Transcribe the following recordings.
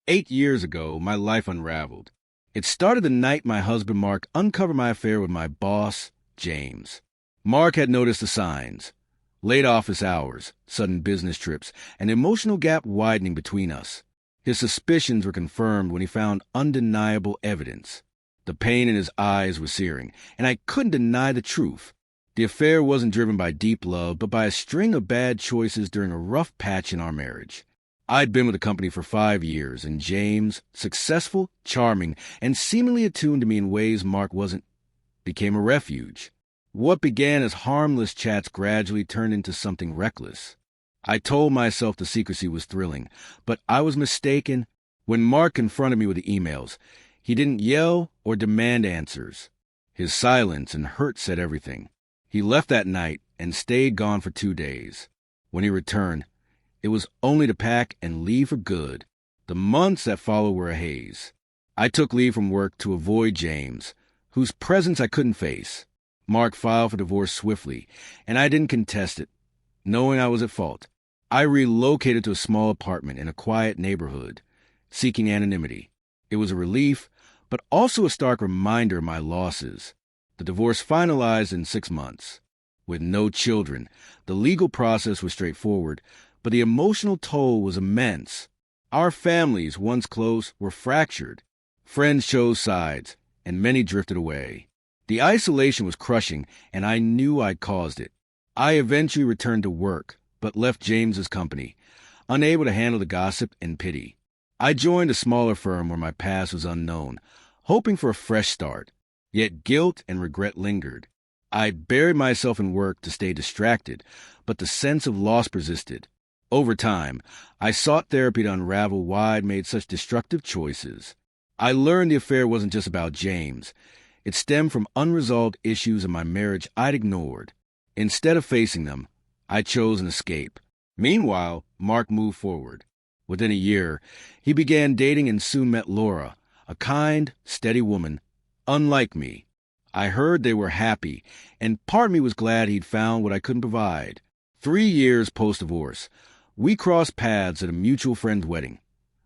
8 years ago, my life unraveled. It started the night my husband Mark uncovered my affair with my boss, James. Mark had noticed the signs: late office hours, sudden business trips, an emotional gap widening between us. His suspicions were confirmed when he found undeniable evidence. The pain in his eyes was searing, and I couldn't deny the truth. The affair wasn't driven by deep love, but by a string of bad choices during a rough patch in our marriage. I'd been with the company for 5 years, and James, successful, charming, and seemingly attuned to me in ways Mark wasn't, became a refuge. What began as harmless chats gradually turned into something reckless. I told myself the secrecy was thrilling, but I was mistaken. When Mark confronted me with the emails, he didn't yell or demand answers. His silence and hurt said everything. He left that night and stayed gone for 2 days. When he returned, it was only to pack and leave for good. The months that followed were a haze. I took leave from work to avoid James, whose presence I couldn't face. Mark filed for divorce swiftly, and I didn't contest it, knowing I was at fault. I relocated to a small apartment in a quiet neighborhood, seeking anonymity. It was a relief, but also a stark reminder of my losses. The divorce finalized in 6 months. With no children, the legal process was straightforward, but the emotional toll was immense. Our families, once close, were fractured. Friends chose sides, and many drifted away. The isolation was crushing, and I knew I'd caused it. I eventually returned to work, but left James's company, unable to handle the gossip and pity. I joined a smaller firm where my past was unknown, hoping for a fresh start. Yet guilt and regret lingered. I buried myself in work to stay distracted, but the sense of loss persisted. Over time, I sought therapy to unravel why I'd made such destructive choices. I learned the affair wasn't just about James. It stemmed from unresolved issues in my marriage I'd ignored. Instead of facing them, I chose an escape. Meanwhile, Mark moved forward. Within a year, he began dating and soon met Laura, a kind, steady woman, unlike me. I heard they were happy, and part of me was glad he'd found what I couldn't provide. 3 years post-divorce, we crossed paths at a mutual friend's wedding,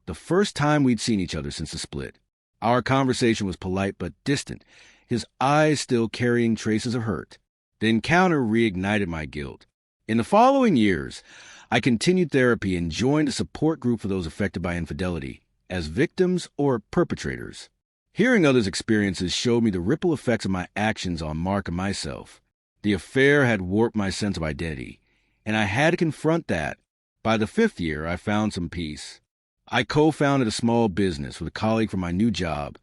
the first time we'd seen each other since the split. Our conversation was polite but distant, his eyes still carrying traces of hurt. The encounter reignited my guilt. In the following years, I continued therapy and joined a support group for those affected by infidelity, as victims or perpetrators. Hearing others' experiences showed me the ripple effects of my actions on Mark and myself. The affair had warped my sense of identity, and I had to confront that. By the 5th year, I found some peace. I co-founded a small business with a colleague from my new job,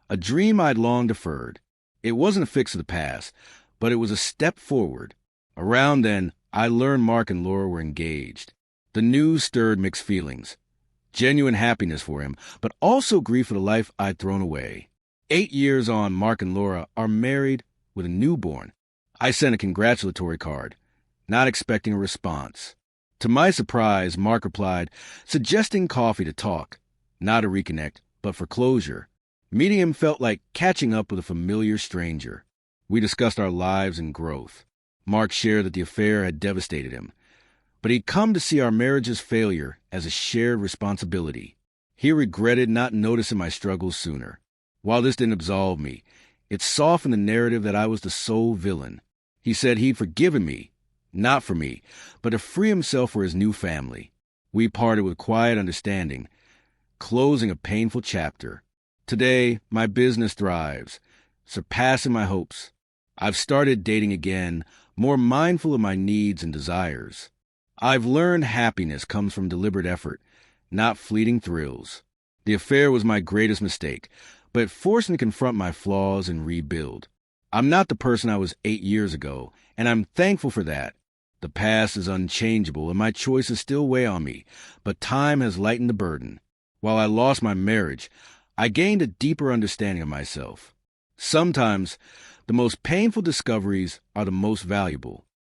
a dream I'd long deferred. It wasn't a fix of the past, but it was a step forward. Around then, I learned Mark and Laura were engaged. The news stirred mixed feelings. Genuine happiness for him, but also grief for the life I'd thrown away. 8 years on, Mark and Laura are married with a newborn. I sent a congratulatory card, not expecting a response. To my surprise, Mark replied, suggesting coffee to talk, not to reconnect, but for closure. Meeting him felt like catching up with a familiar stranger. We discussed our lives and growth. Mark shared that the affair had devastated him, but he'd come to see our marriage's failure as a shared responsibility. He regretted not noticing my struggles sooner. While this didn't absolve me, it softened the narrative that I was the sole villain. He said he'd forgiven me, not for me, but to free himself for his new family. We parted with quiet understanding, closing a painful chapter. Today, my business thrives, surpassing my hopes. I've started dating again, more mindful of my needs and desires. I've learned happiness comes from deliberate effort, not fleeting thrills. The affair was my greatest mistake, but it forced me to confront my flaws and rebuild. I'm not the person I was 8 years ago, and I'm thankful for that. The past is unchangeable, and my choices still weigh on me, but time has lightened the burden. While I lost my marriage, I gained a deeper understanding of myself. Sometimes, the most painful discoveries are the most valuable.